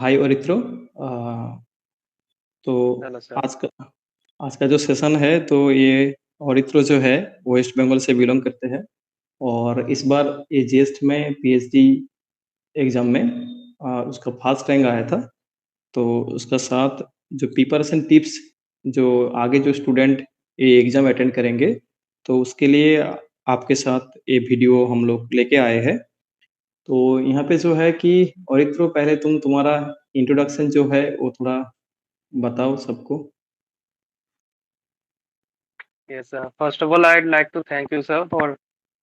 हाय अरित्रो। तो hello sir. आज का जो सेशन है तो ये अरित्रो जो है वेस्ट बंगाल से बिलोंग करते हैं और इस बार ये जेस्ट में पीएचडी एग्जाम में उसका फर्स्ट रैंक आया था। तो उसका साथ जो प्रिपरेशन टिप्स जो आगे जो स्टूडेंट ये एग्जाम अटेंड करेंगे तो उसके लिए आपके साथ ये वीडियो हम लोग लेके आए हैं। तो यहाँ पे जो है कि औरित्रो पहले तुम्हारा इंट्रोडक्शन जो है वो थोड़ा बताओ सबको। Yes, first of all, I'd like to thank you, sir, for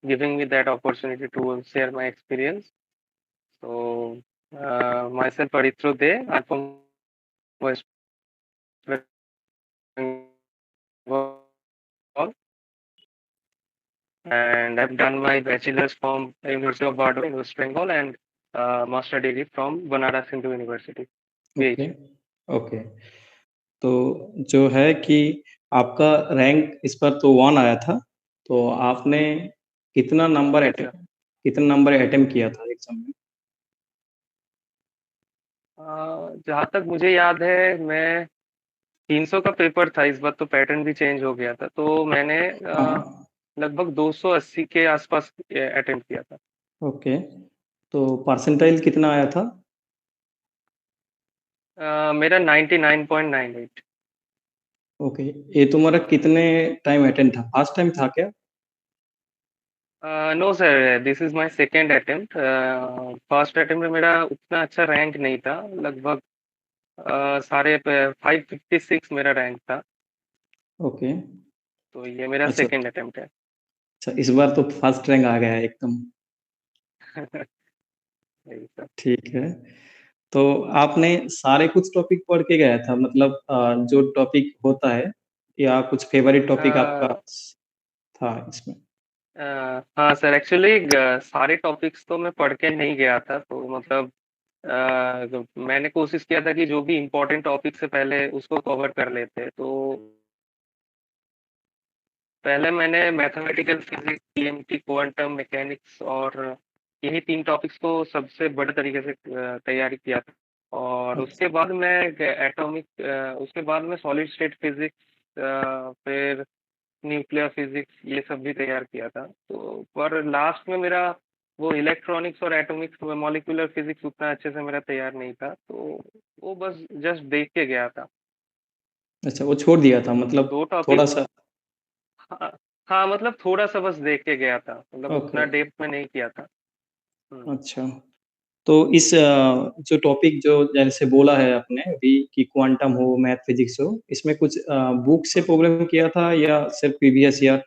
giving me that opportunity to share my experience. So, myself, Aditya De, I'm from West Bengal, and I've done my bachelor's from University of Bardoli in West Bengal and master degree from Banaras Hindu University, okay. PH. Okay. तो जो है कि आपका rank इस पर तो 1 आया था। तो आपने कितना नंबर Yes, sir. अटेम्प्ट कितना नंबर अटेम्प्ट किया था एग्जाम में? जहाँ तक मुझे याद है, मैं 300 का पेपर था। इस बार तो पैटर्न भी चेंज हो गया था, तो मैंने हाँ। लगभग 280 के आसपास अटेम्प्ट किया था। ओके। तो परसेंटाइल कितना आया था? मेरा 99.98। ओके। ये तुम्हारा कितने टाइम अटेम्प्ट था, फर्स्ट टाइम था क्या? No sir, this is my second attempt. First attempt में मेरा उतना अच्छा रैंक नहीं था। लगभग सारे 556 मेरा रैंक था। ओके। तो ये मेरा अच्छा। सेकेंड अटेम्प्ट है। अच्छा, इस बार तो फर्स्ट रैंक आ गया है एकदम। यही सर। ठीक है। तो आपने सारे कुछ टॉपिक पढ़ के गया था, मतलब जो टॉपिक होता है या कुछ फेवरेट टॉपिक आपका अ, था इसमें? हाँ सर, एक्चुअली सारे टॉपिक्स तो मैं पढ़ के नहीं गया था। तो मतलब मैंने कोशिश किया था कि जो भी इम्पोर्टेंट टॉपिक से पहले उसको कवर कर लेते। तो पहले मैंने mathematical physics, TMT, quantum mechanics और यही 3 टॉपिक्स को सबसे बड़े तरीके से तैयारी किया था। और अच्छा। उसके बाद में सॉलिड स्टेट फिजिक्स, फिर न्यूक्लियर फिजिक्स, ये सब भी तैयार किया था। तो पर लास्ट में मेरा वो इलेक्ट्रॉनिक्स और एटॉमिक्स मॉलिक्यूलर फिजिक्स उतना अच्छे से मेरा तैयार नहीं था। तो वो बस जस्ट देख के गया था। अच्छा, वो छोड़ दिया था तो मतलब दो थोड़ा टॉपिक। सा। हाँ, हाँ, मतलब थोड़ा सा बस देख के गया था, मतलब ओके। उतना डेप्थ में नहीं किया था। हम्म। अच्छा। तो इस जो टॉपिक जो जैसे बोला है आपने अभी कि क्वांटम हो मैथ फिजिक्स हो, इसमें कुछ बुक से प्रॉब्लम किया था या सिर्फ प्रीवियस ईयर?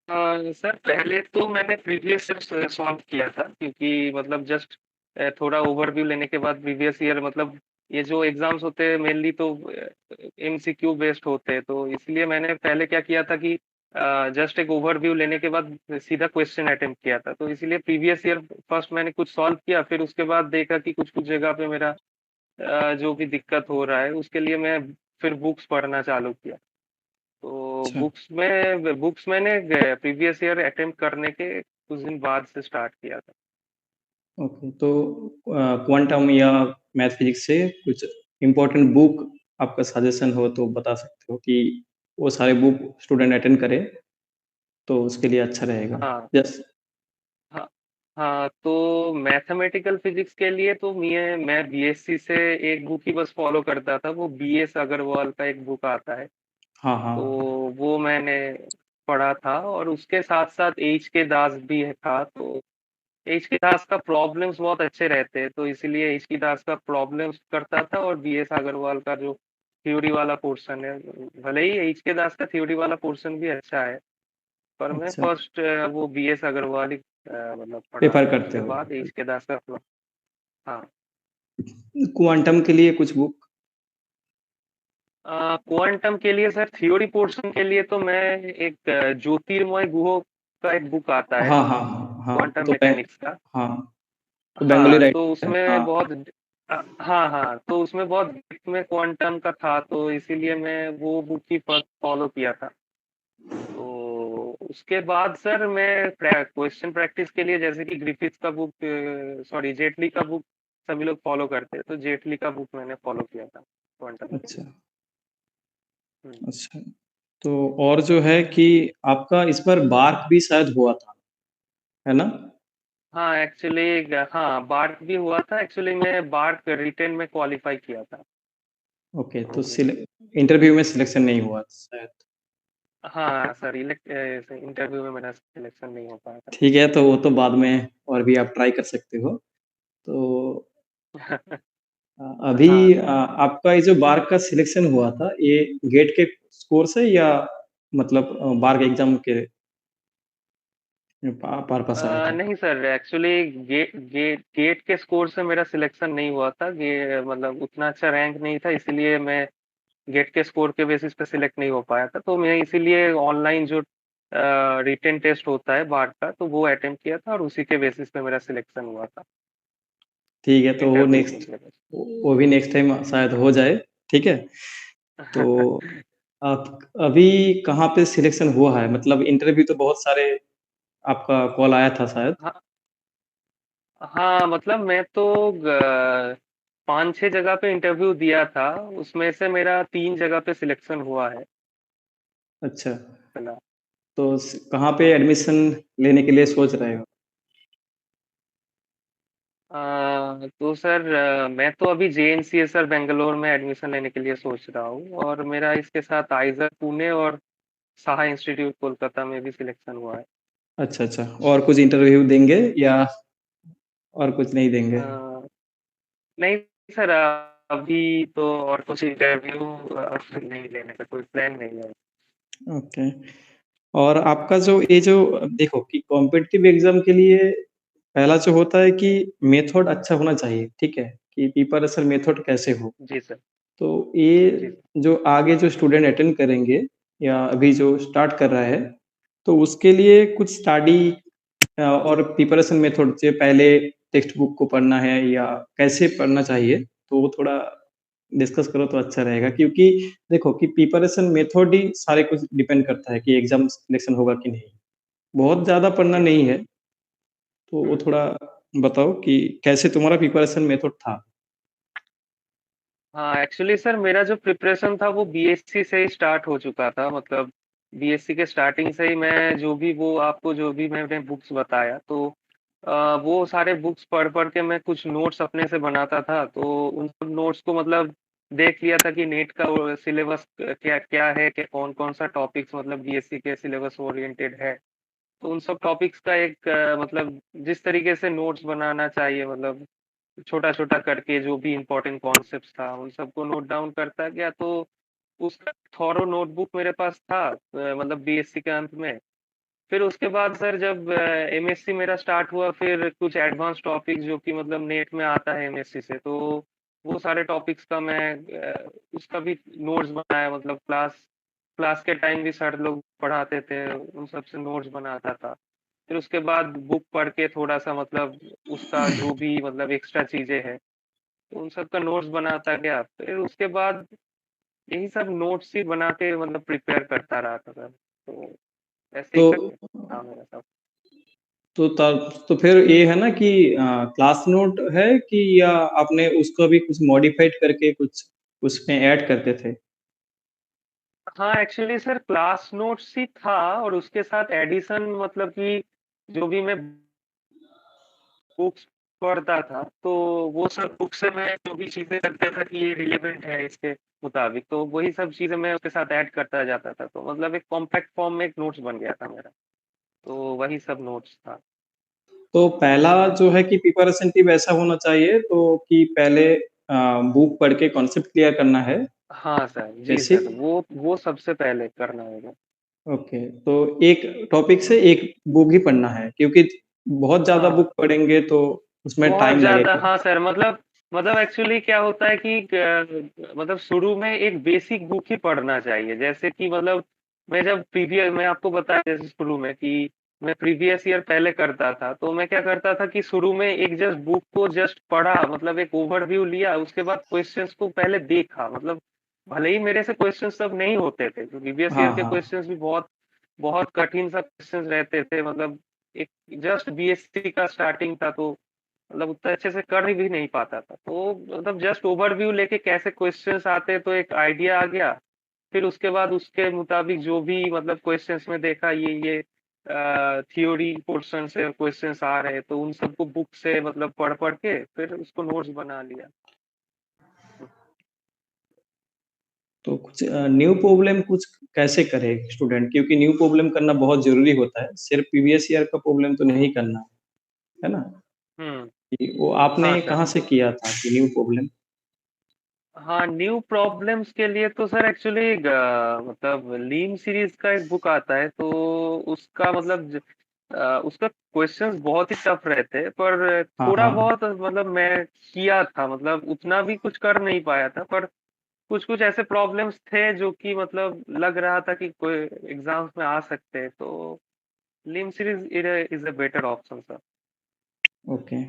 सर, पहले तो मैंने प्रीवियस ईयर सॉल्व किया था, क्योंकि मतलब जस्ट थोड़ा ओवरव्यू लेने के बाद प्रीवियस ईयर, मतलब ये जो एग्जाम्स होते हैं मेनली तो एमसीक्यू बेस्ड होते हैं। तो इसलिए मैंने पहले क्या किया था कि जस्ट एक ओवरव्यू लेने के बाद सीधा क्वेश्चन अटेम्प्ट किया था। तो इसीलिए प्रीवियस ईयर फर्स्ट मैंने कुछ सॉल्व किया, फिर उसके बाद देखा कि कुछ कुछ जगह पे मेरा जो भी दिक्कत हो रहा है उसके लिए मैं फिर बुक्स पढ़ना चालू किया। तो अच्छा। बुक्स मैंने प्रीवियस ईयर अटेम्प्ट करने के कुछ दिन बाद से स्टार्ट किया था। ओके। तो क्वांटम या मैथ फिजिक्स से कुछ इम्पोर्टेंट बुक आपका सजेशन हो तो बता सकते हो कि वो सारे बुक स्टूडेंट अटेंड करे तो उसके लिए अच्छा रहेगा। हाँ, यस। हाँ, हाँ, तो मैथमेटिकल फिजिक्स के लिए तो मैं बीएससी से एक बुक ही बस फॉलो करता था। वो बीएस अग्रवाल का एक बुक आता है। हाँ हाँ तो हाँ। वो मैंने पढ़ा था, और उसके साथ साथ एच के दास भी था। तो एच के दास का प्रॉब्लम्स बहुत अच्छे रहते हैं, तो इसीलिए एच के दास का प्रॉब्लम्स करता था। और बीएस अग्रवाल का जो थ्योरी वाला पोर्शन है, भले ही एच के दास का थ्योरी वाला पोर्शन भी अच्छा है, पर मैं अच्छा, फर्स्ट वो बीएस अग्रवाल ही मतलब पढ़ा। प्रेफर फिर करते उसके हो? बाद एच के दास का हाँ। क्वांटम के लिए कुछ बुक? क्वांटम के लिए सर, थ्योरी पोर्शन के लिए तो मैं एक ज्योतिर्मय गुहो का एक बुक आता है हाँ हाँ हाँ हाँ, वो क्वांटम तो मैकेनिक्स का। हाँ, तो बंगाली हाँ, तो राइटर है, उसमें हाँ। बहुत हाँ, हाँ, तो उसमें बहुत डेप्थ में क्वांटम का था, तो इसीलिए मैं वो बुक ही फर्स्ट फॉलो किया था। तो उसके बाद सर मैं क्वेश्चन प्रैक्टिस के लिए जैसे कि ग्रिफिथ का बुक, सॉरी जेटली का बुक सभी लोग फॉलो करते हैं, तो जेटली का बुक मैंने फॉलो किया था क्वांटम के लिए। अच्छा, हम्म। अच्छा। तो और जो है कि आपका इस बार बार्क भी शायद हुआ था, है ना? हाँ एक्चुअली, हाँ बार्क भी हुआ था। एक्चुअली मैं बार्क रिटेन में क्वालिफाई किया था। ओके, तो तो इंटरव्यू में सिलेक्शन नहीं हुआ शायद। हाँ सर, इंटरव्यू में मेरा सिलेक्शन नहीं हो पाया था। ठीक है, तो वो तो बाद में और भी आप ट्राई कर सकते हो। तो हाँ अभी सर। आपका ये जो बार्क का सिलेक्शन हुआ था, ये गेट के स्कोर से या मतलब बार्क एग्जाम के पर्पस आया था? नहीं सर, एक्चुअली गेट के स्कोर से मेरा सिलेक्शन नहीं हुआ था। मतलब उतना अच्छा रैंक नहीं था, इसीलिए मैं गेट के स्कोर के बेसिस पे सिलेक्ट नहीं हो पाया था। तो मैं इसीलिए ऑनलाइन जो रिटेन टेस्ट होता है बार का, तो वो अटेम्प्ट किया था और उसी के बेसिस पे मेरा सिलेक्शन हुआ था ठीक है, तो इंटरव्यू के लिए। वो भी नेक्स्ट टाइम शायद हो जाए, ठीक है? तो आप अभी कहाँ पे सिलेक्शन हुआ है? मतलब इंटरव्यू तो बहुत सारे आपका कॉल आया था शायद। हाँ, हाँ मतलब मैं तो 5-6 जगह पे इंटरव्यू दिया था, उसमें से मेरा 3 जगह पे सिलेक्शन हुआ है अच्छा, फिलहाल। तो कहाँ पे एडमिशन लेने के लिए सोच रहे हो? तो सर मैं तो अभी JNCSR बेंगलोर में एडमिशन लेने के लिए सोच रहा हूँ, और मेरा इसके साथ आइजर पुणे और साहा इंस्टीट्यूट कोलकाता में भी सिलेक्शन हुआ है। अच्छा, अच्छा। और कुछ इंटरव्यू देंगे या और कुछ नहीं देंगे? अ, नहीं सर, अभी तो और कुछ इंटरव्यू नहीं लेने का कोई प्लान नहीं है। ओके। और आपका जो ये जो देखो कि कॉम्पिटिटिव एग्ज़ाम के लिए पहला जो होता है कि मेथड अच्छा होना चाहिए, ठीक है? कि प्रिपरेशन मेथड कैसे हो। जी सर। तो ये जी सर। जो आगे जो स्टूडेंट अटेंड करेंगे या अभी जो स्टार्ट कर रहा है, तो उसके लिए कुछ स्टडी और प्रिपरेशन मेथड से पहले टेक्स्ट बुक को पढ़ना है या कैसे पढ़ना चाहिए, तो वो थोड़ा डिस्कस करो तो अच्छा रहेगा। क्योंकि देखो कि प्रिपरेशन मेथड ही सारे कुछ डिपेंड करता है कि एग्ज़ाम सिलेक्शन होगा कि नहीं। बहुत ज़्यादा पढ़ना जी सर। नहीं है, तो वो हम्म। थोड़ा बताओ कि कैसे तुम्हारा प्रिपरेशन मेथड था? हाँ एक्चुअली सर, मेरा जो प्रिपरेशन था वो BSc से ही स्टार्ट हो चुका था। मतलब BSc के स्टार्टिंग से ही मैं जो भी वो आपको जो भी मैंने बुक्स बताया, तो वो सारे बुक्स पढ़ पढ़ के मैं कुछ नोट्स अपने से बनाता था। तो उन सब नोट्स को मतलब देख लिया था कि नेट का सिलेबस क्या क्या है, कि कौन कौन सा टॉपिक्स मतलब BSc के सिलेबस ओरिएंटेड है। तो उन सब टॉपिक्स का एक मतलब जिस तरीके से नोट्स बनाना चाहिए, मतलब छोटा छोटा करके जो भी इम्पोर्टेंट कॉन्सेप्ट्स था उन सबको नोट डाउन करता गया। तो उसका थॉरो नोटबुक मेरे पास था, मतलब BSc के अंत में। फिर उसके बाद सर जब MSc मेरा स्टार्ट हुआ, फिर कुछ एडवांस टॉपिक जो कि मतलब नेट में आता है MSc से, तो वो सारे टॉपिक्स का मैं उसका भी नोट्स बनाया। मतलब क्लास क्लास के टाइम भी सर लोग पढ़ाते थे, उन सब से नोट्स बनाता था। फिर उसके बाद बुक पढ़ के थोड़ा सा मतलब उसका जो भी मतलब एक्स्ट्रा चीजें हैं, तो उन सब का नोट्स बनाता गया। फिर उसके बाद यही सब नोट्स ही बना के मतलब प्रिपेयर करता रहा था सर। तो ऐसे ही तो करके था मेरा सब। तो फिर ये है ना कि क्लास नोट है कि या आपने उसको भी कुछ मॉडिफाइड करके कुछ उसमें ऐड करते थे? हाँ एक्चुअली सर, क्लास नोट्स ही था, और उसके साथ एडिशन मतलब कि जो भी मैं बुक्स पढ़ता था, तो वो सब बुक से मैं जो भी चीजें करता था कि ये रिलेवेंट है इसके मुताबिक, तो वही सब चीजें मैं उसके साथ ऐड करता जाता था। तो मतलब एक कॉम्पैक्ट फॉर्म में एक नोट्स बन गया था मेरा। तो वही सब नोट्स था। तो पहला जो है कि प्रिपरेशन टिप ऐसा होना चाहिए तो कि पहले बुक पढ़ के कॉन्सेप्ट क्लियर करना है, हाँ सर, जी सर, बेसिक। वो सबसे पहले करना होगा। ओके, तो एक टॉपिक से एक बुक ही पढ़ना है क्योंकि बहुत ज़्यादा हाँ बुक पढ़ेंगे तो उसमें बहुत टाइम ज्यादा, लगेगा। हाँ सर, मतलब एक्चुअली क्या होता है कि मतलब शुरू में एक बेसिक बुक ही पढ़ना चाहिए। जैसे कि मतलब मैं आपको बताया जैसे शुरू में कि मैं प्रीवियस ईयर पहले करता था, तो मैं क्या करता था कि शुरू में एक जस्ट बुक को जस्ट पढ़ा, मतलब एक ओवरव्यू लिया, उसके बाद क्वेश्चंस को पहले देखा। मतलब भले ही मेरे से क्वेश्चंस सब नहीं होते थे, तो प्रीवियस ईयर हाँ, के हाँ। क्वेश्चंस भी बहुत बहुत कठिन सा क्वेश्चंस रहते थे, मतलब एक जस्ट बीएससी का स्टार्टिंग था, तो मतलब उतना अच्छे से कर भी नहीं पाता था, तो मतलब जस्ट ओवरव्यू लेके कैसे क्वेश्चंस आते तो एक आइडिया आ गया। फिर उसके बाद उसके मुताबिक जो भी मतलब क्वेश्चंस में देखा ये थ्योरी पोर्शन से क्वेश्चंस आ रहे, तो उन सबको बुक से मतलब पढ़ पढ़ के फिर उसको नोट्स बना लिया। तो कुछ न्यू प्रॉब्लम कुछ कैसे करे स्टूडेंट, क्योंकि न्यू प्रॉब्लम करना बहुत ज़रूरी होता है, सिर्फ प्रीवियस ईयर का प्रॉब्लम तो नहीं करना, है ना? हम्म। कि वो हाँ आपने सर। कहाँ से किया था कि न्यू प्रॉब्लम? हाँ, न्यू प्रॉब्लम्स के लिए तो सर एक्चुअली मतलब लीम सीरीज का एक बुक आता है, तो उसका मतलब उसका क्वेश्चंस बहुत ही टफ रहते हैं, पर हाँ, थोड़ा हाँ। बहुत मतलब मैं किया था, मतलब उतना भी कुछ कर नहीं पाया था, पर कुछ कुछ ऐसे प्रॉब्लम्स थे जो कि मतलब लग रहा था कि कोई एग्जाम्स में आ सकते हैं, तो लीम series is a better option sir. Okay.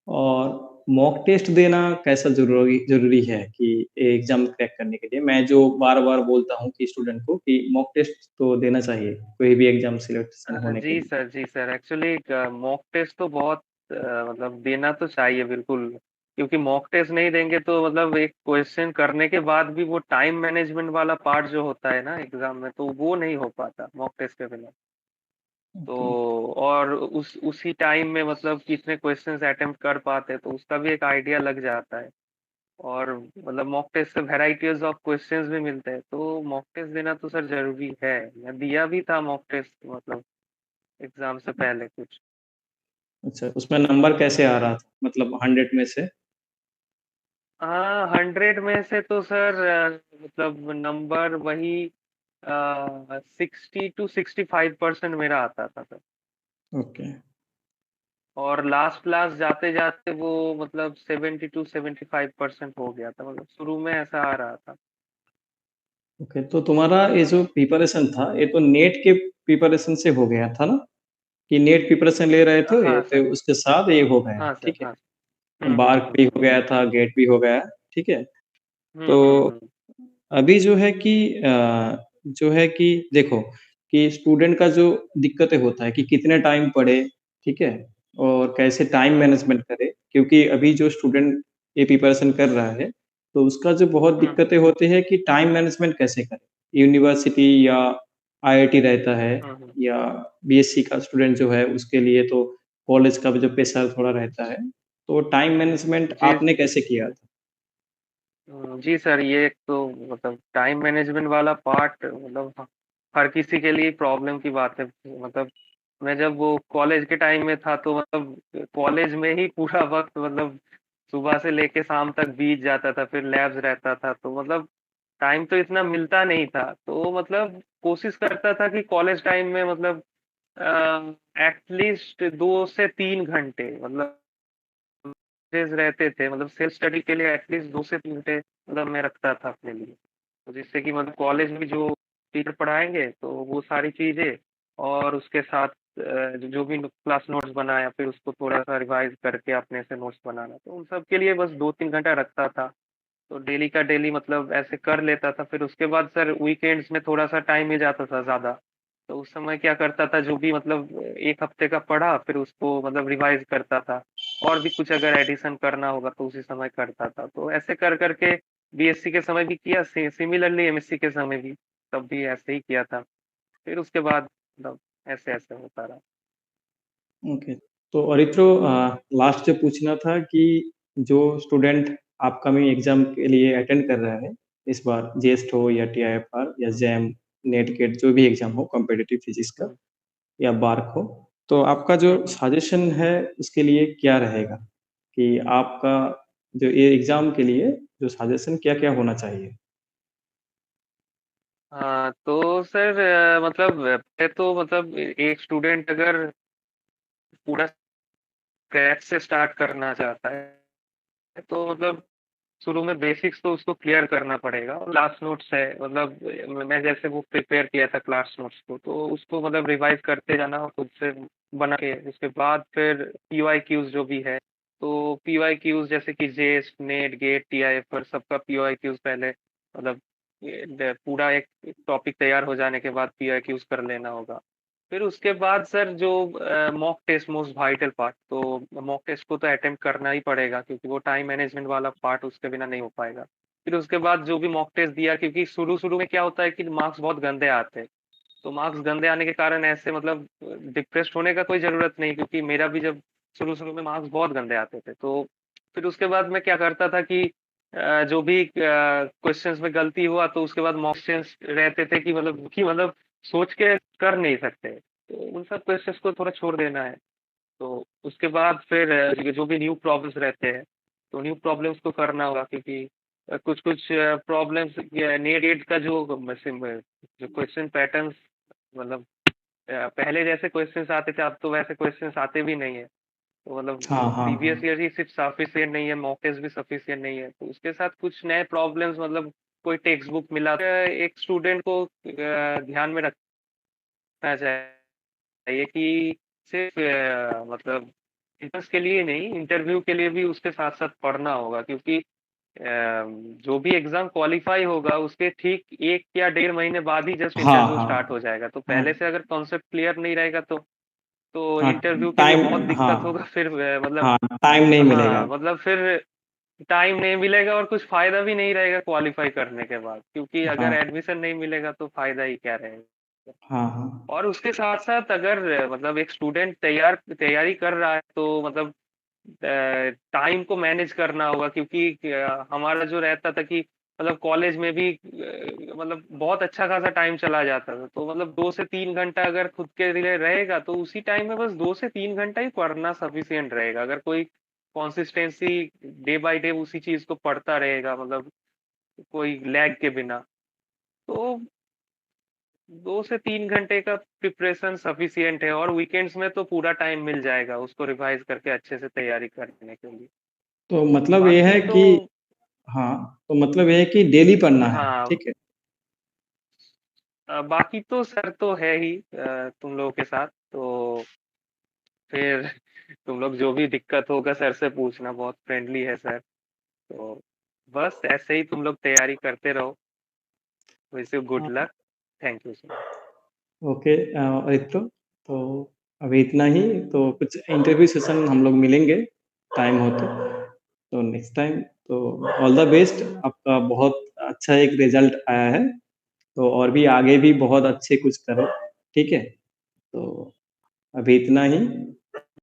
और मॉक टेस्ट देना कैसा ज़रूरी ज़रूरी है कि एग्ज़ाम क्रैक करने के लिए? मैं जो बार-बार बोलता हूँ कि स्टूडेंट को कि मॉक टेस्ट तो देना चाहिए, कोई भी एग्ज़ाम सिलेक्शन होने के जी लिए। सर, जी सर, एक्चुअली मॉक टेस्ट तो बहुत मतलब देना तो चाहिए बिल्कुल, क्योंकि मॉक टेस्ट नहीं देंगे तो मतलब एक क्वेश्चन करने के बाद भी वो टाइम मैनेजमेंट वाला पार्ट जो होता है ना एग्जाम में, तो वो नहीं हो पाता मॉक टेस्ट के बिना। तो ओके। और उसी टाइम में मतलब कितने क्वेश्चंस अटेम्प्ट कर पाते हैं, तो उसका भी एक आइडिया लग जाता है। और मतलब मॉक टेस्ट से वैराइटीज ऑफ क्वेश्चंस भी मिलते हैं, तो मॉक टेस्ट देना तो सर जरूरी है। मैं दिया भी था मॉक टेस्ट, मतलब एग्जाम से पहले कुछ। अच्छा, उसमें नंबर कैसे आ रहा था? मतलब 100 में से? हाँ, 100 में से तो सर मतलब नंबर वही 60 to 65% मेरा आता था सर। ओके। और लास्ट लास्ट जाते जाते वो मतलब 70 to 75% हो गया था, मतलब शुरू में ऐसा आ रहा था। ओके, तो तुम्हारा ये जो प्रिपरेशन था, ये तो नेट के प्रिपरेशन से हो गया था ना? कि नेट प्रिपरेशन ले रहे थे, हाँ तो सर। उसके साथ ये हो गया, हाँ सर। ठीक है? हाँ। बार्क भी हो गया था, गेट भी हो गया, ठीक है? तो हम्म। अभी जो है कि जो है कि देखो कि स्टूडेंट का जो दिक्कतें होता है कि कितने टाइम पढ़े, ठीक है? और कैसे टाइम मैनेजमेंट हम्म। करे, क्योंकि अभी जो स्टूडेंट ये प्रिपरेशन कर रहा है, तो उसका जो बहुत हम्म। दिक्कतें होती है कि टाइम मैनेजमेंट कैसे करे? यूनिवर्सिटी या आईआईटी रहता है हम्म। या बीएससी का स्टूडेंट जो है, उसके लिए तो कॉलेज का भी जो प्रेशर थोड़ा रहता है, तो टाइम मैनेजमेंट जी। आपने कैसे किया था? जी सर, ये एक तो मतलब टाइम मैनेजमेंट वाला पार्ट मतलब हर किसी के लिए प्रॉब्लम की बात है। मतलब मैं जब वो कॉलेज के टाइम में था, तो मतलब कॉलेज में ही पूरा वक्त मतलब सुबह से लेके शाम तक बीत जाता था, फिर लैब्स रहता था, तो मतलब टाइम तो इतना मिलता नहीं था, तो मतलब कोशिश करता था कि कॉलेज टाइम में मतलब एटलीस्ट 2 से 3 घंटे मतलब डेज रहते थे, मतलब सेल्फ स्टडी के लिए एटलीस्ट 2 से 3 घंटे मतलब मैं रखता था अपने लिए, तो जिससे कि मतलब कॉलेज में जो टीचर पढ़ाएंगे तो वो सारी चीजें, और उसके साथ जो भी क्लास नोट्स बनाया फिर उसको थोड़ा सा रिवाइज करके अपने से नोट्स बनाना, तो उन सब के लिए बस 2-3 घंटा रखता था। तो डेली का डेली मतलब ऐसे कर लेता था, फिर उसके बाद सर वीकेंड्स में थोड़ा सा टाइम मिल जाता था ज्यादा, तो उस समय क्या करता था, जो भी मतलब एक हफ्ते का पढ़ा फिर उसको मतलब रिवाइज करता था, और भी कुछ अगर एडिशन करना होगा तो उसी समय करता था, तो ऐसे कर करके बीएससी के समय भी किया, सिमिलरली एमएससी के समय भी तब भी ऐसे ही किया था। फिर उसके बाद मतलब ऐसे ऐसे होता रहा। ओके। तो अरित्रो लास्ट जो पूछना था कि जो स्टूडेंट अपकमिंग एग्जाम के लिए अटेंड कर रहा है, इस बार जेस्ट हो या टीआईएफआर या हम्म। जैम, नेट गेट जो भी एग्जाम हो कॉम्पिटिटिव फिजिक्स का हम्म। या बार्क हो, तो आपका जो हम्म। सजेशन है उसके लिए क्या रहेगा? कि आपका जो ये एग्जाम के लिए जो सजेशन क्या-क्या होना चाहिए? हाँ तो सर मतलब पहले तो मतलब एक स्टूडेंट अगर पूरा स्क्रैच से स्टार्ट करना चाहता है, तो मतलब शुरू में बेसिक्स तो उसको क्लियर करना पड़ेगा, और क्लास नोट्स है मतलब मैं जैसे वो प्रिपेयर किया था क्लास नोट्स को, तो उसको मतलब रिवाइज करते जाना और खुद से बना के उसके बाद फिर पीवाई क्यूज जो भी है, तो पीवाई क्यूज जैसे कि जेएस नेट गेट टीआईएफ पर सबका पीवाई क्यूज पहले मतलब पूरा एक टॉपिक तैयार हो जाने के बाद पीआईक्यूज कर लेना होगा। फिर उसके बाद सर जो mock test most vital part, तो मॉक टेस्ट को तो अटेम्प्ट करना ही पड़ेगा क्योंकि वो टाइम मैनेजमेंट वाला पार्ट उसके बिना नहीं हो पाएगा। फिर उसके बाद जो भी मॉक टेस्ट दिया, क्योंकि शुरू शुरू में क्या होता है कि मार्क्स बहुत गंदे आते हैं, तो मार्क्स गंदे आने के कारण ऐसे मतलब डिप्रेस्ड होने का कोई जरूरत नहीं, क्योंकि मेरा भी जब शुरू शुरू में मार्क्स बहुत गंदे आते थे, तो फिर उसके बाद मैं क्या करता था कि जो भी क्वेश्चंस में गलती हुआ तो उसके बाद मॉक क्वेश्चंस रहते थे कि मतलब सोच के कर नहीं सकते, तो उन सब क्वेश्चंस को थोड़ा छोड़ देना है। तो उसके बाद फिर जो भी न्यू प्रॉब्लम्स रहते हैं, तो न्यू प्रॉब्लम्स को करना होगा, क्योंकि कुछ कुछ प्रॉब्लम्स नेट का जो क्वेश्चन पैटर्न्स, मतलब पहले जैसे क्वेश्चंस आते थे अब तो वैसे क्वेश्चंस आते भी नहीं है, तो मतलब हाँ, हाँ, प्रीवियस हाँ। ईयर ही सिर्फ सफिशिएंट नहीं है, मॉक टेस्ट भी सफिशिएंट नहीं है, तो उसके साथ कुछ नए प्रॉब्लम्स, मतलब कोई टेक्स्ट बुक मिला तो एक स्टूडेंट को ध्यान में रखना चाहिए कि सिर्फ मतलब एंट्रेंस के लिए नहीं, इंटरव्यू के लिए भी उसके साथ साथ पढ़ना होगा, क्योंकि जो भी एग्जाम क्वालिफाई होगा उसके ठीक 1 या 1.5 महीने बाद ही जस्ट हाँ, इंटरव्यू स्टार्ट हाँ। हो जाएगा, तो हाँ, पहले से अगर कॉन्सेप्ट क्लियर नहीं रहेगा तो हाँ, इंटरव्यू के लिए टाइम बहुत दिक्कत होगा हाँ, फिर मतलब। हाँ, टाइम नहीं मिलेगा। हाँ मतलब फिर टाइम नहीं मिलेगा और कुछ फायदा भी नहीं रहेगा क्वालिफाई करने के बाद, क्योंकि अगर हाँ, एडमिशन नहीं मिलेगा तो फायदा ही क्या रहेगा। हाँ, हाँ। और उसके साथ साथ अगर मतलब एक स्टूडेंट तैयारी कर रहा है तो मतलब टाइम को मैनेज करना होगा, क्योंकि हमारा जो रहता था कि मतलब कॉलेज में भी मतलब बहुत अच्छा खासा टाइम चला जाता था, तो मतलब 2 से 3 घंटा अगर खुद के लिए रहेगा तो उसी टाइम में बस 2 से 3 घंटा ही पढ़ना सफिशियंट रहेगा, अगर कोई कंसिस्टेंसी डे बाय डे उसी चीज को पढ़ता रहेगा, मतलब कोई लैग के बिना, तो 2 से 3 घंटे का प्रिपरेशन सफिशियंट है, और वीकेंड्स में तो पूरा टाइम मिल जाएगा उसको रिवाइज करके अच्छे से तैयारी करने के लिए। तो मतलब ये बाकी है तो कि हाँ, तो मतलब ये है कि डेली पढ़ना है, हाँ, ठीक है? बाकी तो सर तो है ही तुम लोगों के साथ, तो फिर तुम लोग जो भी दिक्कत होगा सर से पूछना, बहुत फ्रेंडली है सर, तो बस ऐसे ही तुम लोग तैयारी करते रहो। विश यू गुड हाँ, luck. Thank you sir. Okay Aritro, तो अभी इतना ही, तो कुछ इंटरव्यू सेशन हम लोग मिलेंगे, टाइम हो तो नेक्स्ट टाइम तो ऑल द बेस्ट, आपका बहुत अच्छा एक रिजल्ट आया है, तो और भी आगे भी बहुत अच्छे कुछ करो, ठीक है? तो अभी इतना ही।